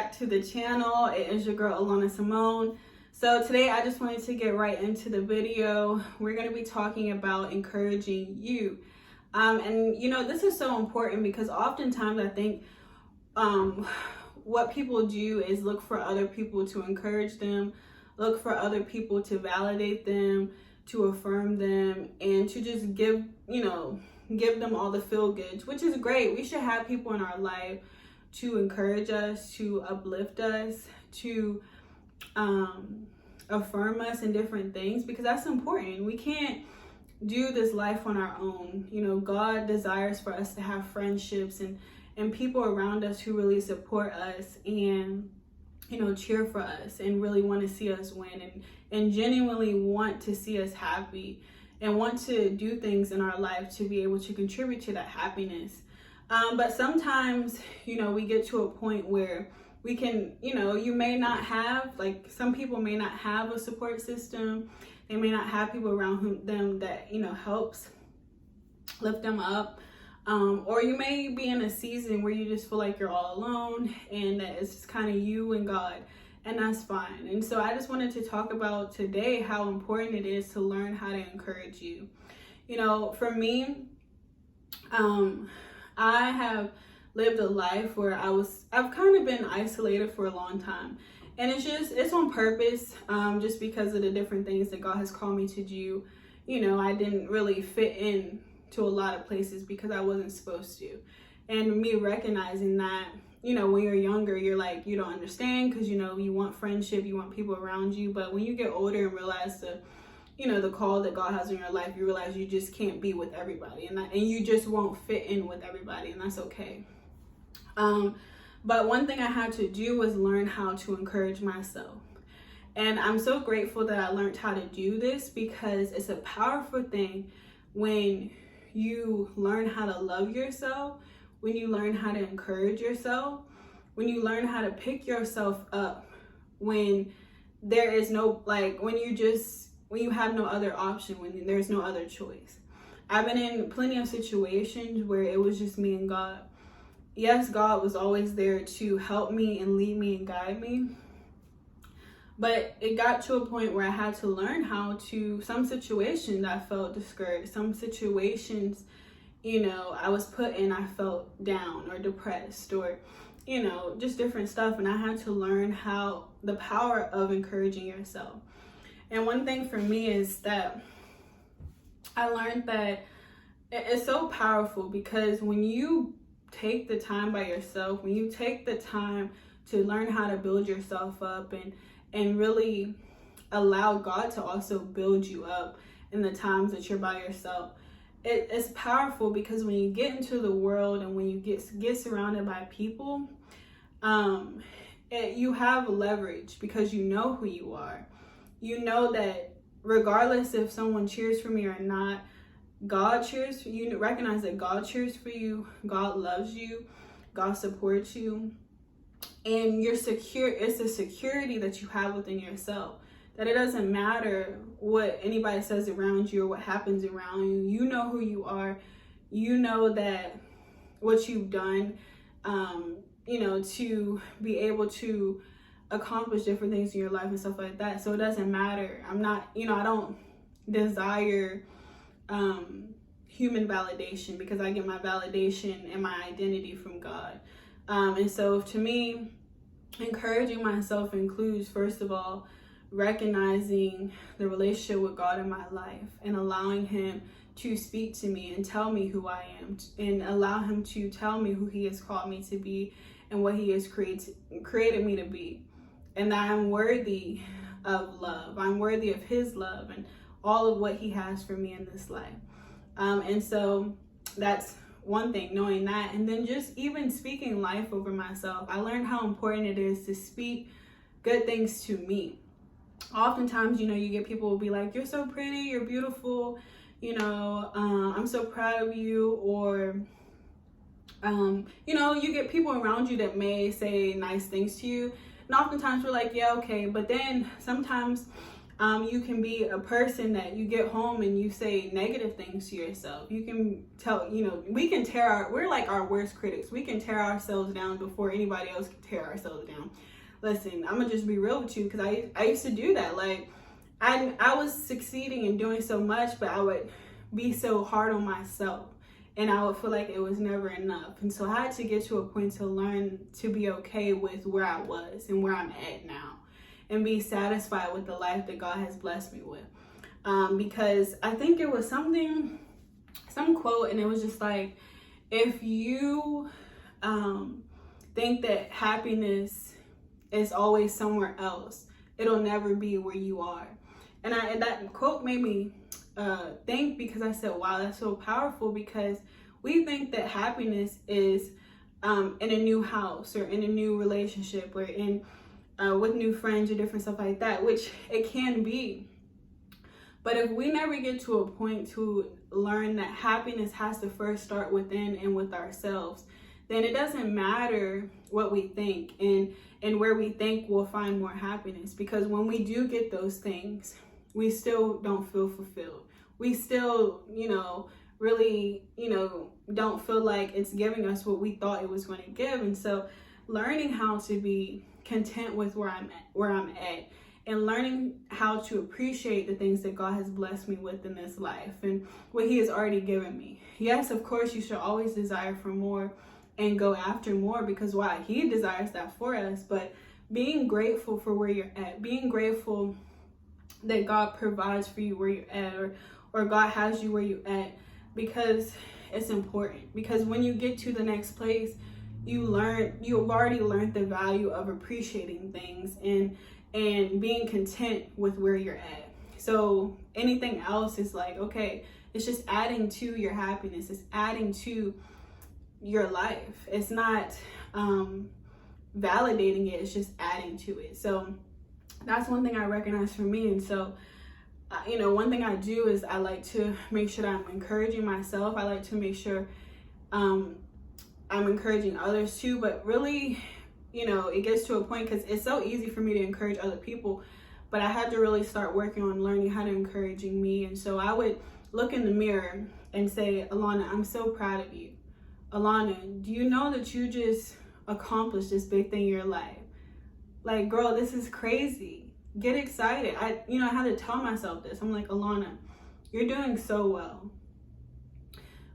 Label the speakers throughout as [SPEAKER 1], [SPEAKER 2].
[SPEAKER 1] back to the channel. It is your girl Alana Simone. So today I just wanted to get right into the video. We're going to be talking about encouraging you. And you know, this is so important because oftentimes I think what people do is look for other people to encourage them, look for other people to validate them, to affirm them, and to just give them all the feel goods, which is great. We should have people in our life to encourage us, to uplift us, to affirm us in different things, because that's important. We can't do this life on our own. You know, God desires for us to have friendships and people around us who really support us and, you know, cheer for us and really want to see us win and genuinely want to see us happy and want to do things in our life to be able to contribute to that happiness. But sometimes, you know, we get to a point where we can, you know, you may not have, like, some people may not have a support system. They may not have people around them that, you know, helps lift them up. Or you may be in a season where you just feel like you're all alone and that it's just kind of you and God, and that's fine. And so I just wanted to talk about today how important it is to learn how to encourage you. You know, for me, I have lived a life where I've kind of been isolated for a long time. And it's on purpose, just because of the different things that God has called me to do. You know, I didn't really fit in to a lot of places because I wasn't supposed to. And me recognizing that, you know, when you're younger, you're like, you don't understand because, you know, you want friendship, you want people around you. But when you get older and realize the call that God has in your life, you realize you just can't be with everybody, and you just won't fit in with everybody, and that's okay. But one thing I had to do was learn how to encourage myself. And I'm so grateful that I learned how to do this, because it's a powerful thing when you learn how to love yourself, when you learn how to encourage yourself, when you learn how to pick yourself up, when there is no, like, when you have no other option, when there's no other choice. I've been in plenty of situations where it was just me and God. Yes, God was always there to help me and lead me and guide me. But it got to a point where I had to learn how to, some situations I felt discouraged. Some situations, you know, I was put in, I felt down or depressed or, you know, just different stuff. And I had to learn how the power of encouraging yourself. And one thing for me is that I learned that it's so powerful, because when you take the time by yourself, when you take the time to learn how to build yourself up and really allow God to also build you up in the times that you're by yourself, it's powerful, because when you get into the world and when you get surrounded by people, you have leverage because you know who you are. You know that regardless if someone cheers for me or not, God cheers for you. Recognize that God cheers for you. God loves you. God supports you. And you're secure. It's the security that you have within yourself, that it doesn't matter what anybody says around you or what happens around you. You know who you are. You know that what you've done, you know, to be able to accomplish different things in your life and stuff like that. So it doesn't matter. I'm not, you know, I don't desire human validation, because I get my validation and my identity from God. And so to me, encouraging myself includes, first of all, recognizing the relationship with God in my life and allowing Him to speak to me and tell me who I am, and allow Him to tell me who He has called me to be and what He has created me to be, and that I'm worthy of love. I'm worthy of His love and all of what He has for me in this life. And so that's one thing, knowing that. And then just even speaking life over myself. I learned how important it is to speak good things to me. Oftentimes, you know, you get people will be like, you're so pretty, you're beautiful, you know, I'm so proud of you. Or, you know, you get people around you that may say nice things to you. And oftentimes we're like, yeah, okay. But then sometimes You can be a person that you get home and you say negative things to yourself. You can tell, we can we're like our worst critics. We can tear ourselves down before anybody else can tear ourselves down. Listen, I'm gonna just be real with you, because I used to do that. Like, I was succeeding and doing so much, but I would be so hard on myself, and I would feel like it was never enough. And so I had to get to a point to learn to be okay with where I was and where I'm at now, and be satisfied with the life that God has blessed me with. Because I think it was some quote, and it was just like, if you think that happiness is always somewhere else, it'll never be where you are. And that quote made me think, because I said, wow, that's so powerful, because we think that happiness is in a new house, or in a new relationship, or in with new friends, or different stuff like that, which it can be. But if we never get to a point to learn that happiness has to first start within and with ourselves, then it doesn't matter what we think and where we think we'll find more happiness. Because when we do get those things, we still don't feel fulfilled. We still, really, don't feel like it's giving us what we thought it was going to give. And so learning how to be content with where I'm at, and learning how to appreciate the things that God has blessed me with in this life and what He has already given me. Yes, of course, you should always desire for more and go after more, because why? He desires that for us. But being grateful for where you're at, being grateful that God provides for you where you're at, or God has you where you're at, because it's important. Because when you get to the next place, you've already learned the value of appreciating things and being content with where you're at. So anything else is like, okay, it's just adding to your happiness. It's adding to your life. It's not validating it. It's just adding to it. So that's one thing I recognize for me. And so, one thing I do is I like to make sure that I'm encouraging myself. I like to make sure I'm encouraging others too. But really, it gets to a point, because it's so easy for me to encourage other people, but I had to really start working on learning how to encouraging me. And so I would look in the mirror and say, Alana, I'm so proud of you. Alana, do you know that you just accomplished this big thing in your life? Like, girl, this is crazy. Get excited. I had to tell myself this. I'm like, Alana, you're doing so well.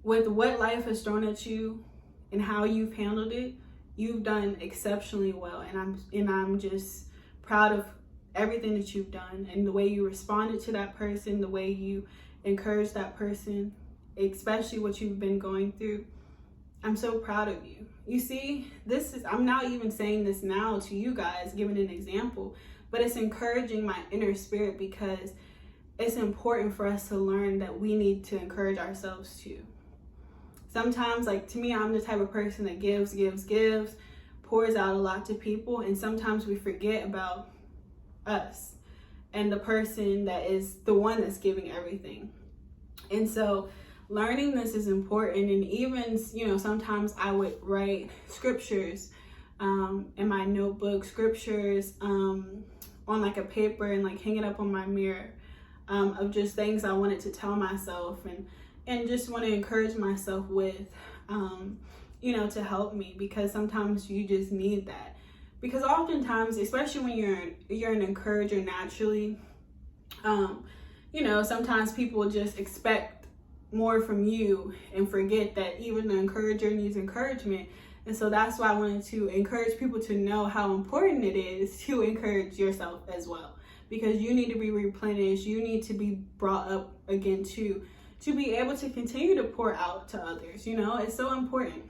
[SPEAKER 1] With what life has thrown at you and how you've handled it, you've done exceptionally well. And I'm just proud of everything that you've done, and the way you responded to that person, the way you encouraged that person, especially what you've been going through. I'm so proud of you. You see, I'm not even saying this now to you guys, giving an example, but it's encouraging my inner spirit, because it's important for us to learn that we need to encourage ourselves too. Sometimes, like, to me, I'm the type of person that gives, pours out a lot to people, and sometimes we forget about us and the person that is the one that's giving everything. And so learning this is important. And even, sometimes I would write scriptures in my notebook, scriptures on like a paper, and like hang it up on my mirror, of just things I wanted to tell myself and just want to encourage myself with, to help me, because sometimes you just need that. Because oftentimes, especially when you're an encourager naturally, sometimes people just expect more from you and forget that even the encourager needs encouragement. And so that's why I wanted to encourage people to know how important it is to encourage yourself as well, because you need to be replenished. You need to be brought up again to be able to continue to pour out to others. It's so important.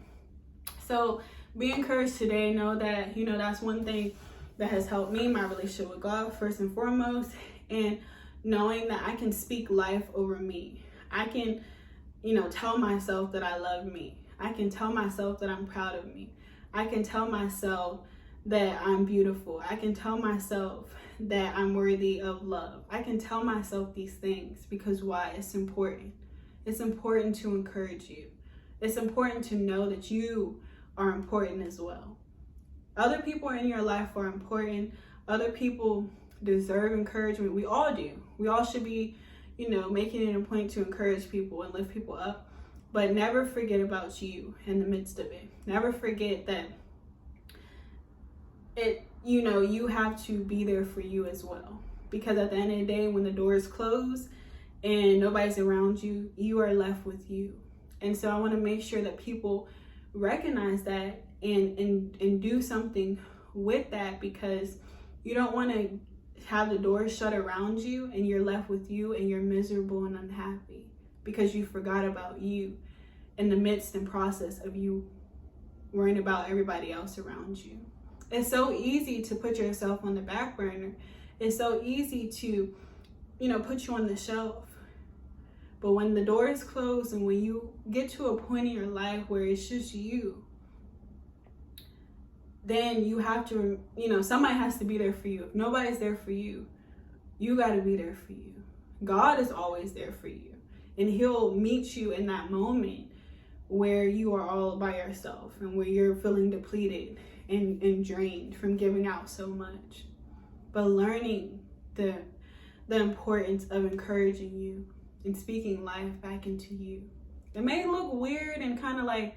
[SPEAKER 1] So be encouraged today. Know that, that's one thing that has helped me, my relationship with God first and foremost, and knowing that I can speak life over me. I can, tell myself that I love me. I can tell myself that I'm proud of me. I can tell myself that I'm beautiful. I can tell myself that I'm worthy of love. I can tell myself these things, because why? It's important. It's important to encourage you. It's important to know that you are important as well. Other people in your life are important. Other people deserve encouragement. We all do. We all should be, making it a point to encourage people and lift people up. But never forget about you in the midst of it. Never forget that you have to be there for you as well. Because at the end of the day, when the doors close and nobody's around you, you are left with you. And so I want to make sure that people recognize that and do something with that, because you don't want to have the doors shut around you and you're left with you and you're miserable and unhappy because you forgot about you in the midst and process of you worrying about everybody else around you. It's so easy to put yourself on the back burner. It's so easy to, put you on the shelf. But when the doors close and when you get to a point in your life where it's just you, then you have to, somebody has to be there for you. If nobody's there for you, you got to be there for you. God is always there for you. And he'll meet you in that moment where you are all by yourself and where you're feeling depleted and drained from giving out so much. But learning the importance of encouraging you and speaking life back into you. It may look weird and kind of like,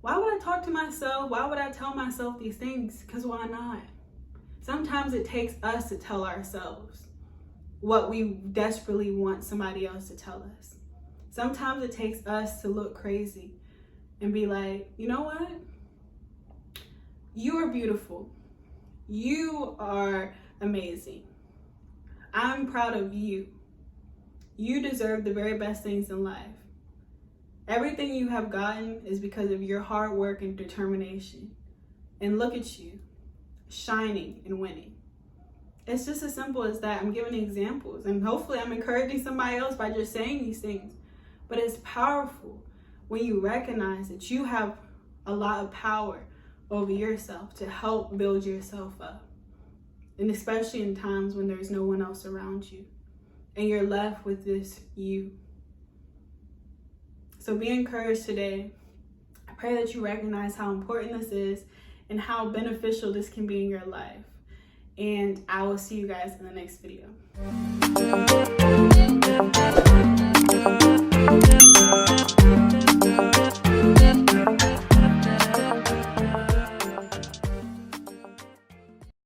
[SPEAKER 1] why would I talk to myself? Why would I tell myself these things? Because why not? Sometimes it takes us to tell ourselves what we desperately want somebody else to tell us. Sometimes it takes us to look crazy and be like, you know what? You are beautiful. You are amazing. I'm proud of you. You deserve the very best things in life. Everything you have gotten is because of your hard work and determination. And look at you, shining and winning. It's just as simple as that. I'm giving examples, and hopefully I'm encouraging somebody else by just saying these things. But it's powerful when you recognize that you have a lot of power over yourself to help build yourself up. And especially in times when there's no one else around you and you're left with this you. So be encouraged today. I pray that you recognize how important this is and how beneficial this can be in your life. And I will see you guys in the next video.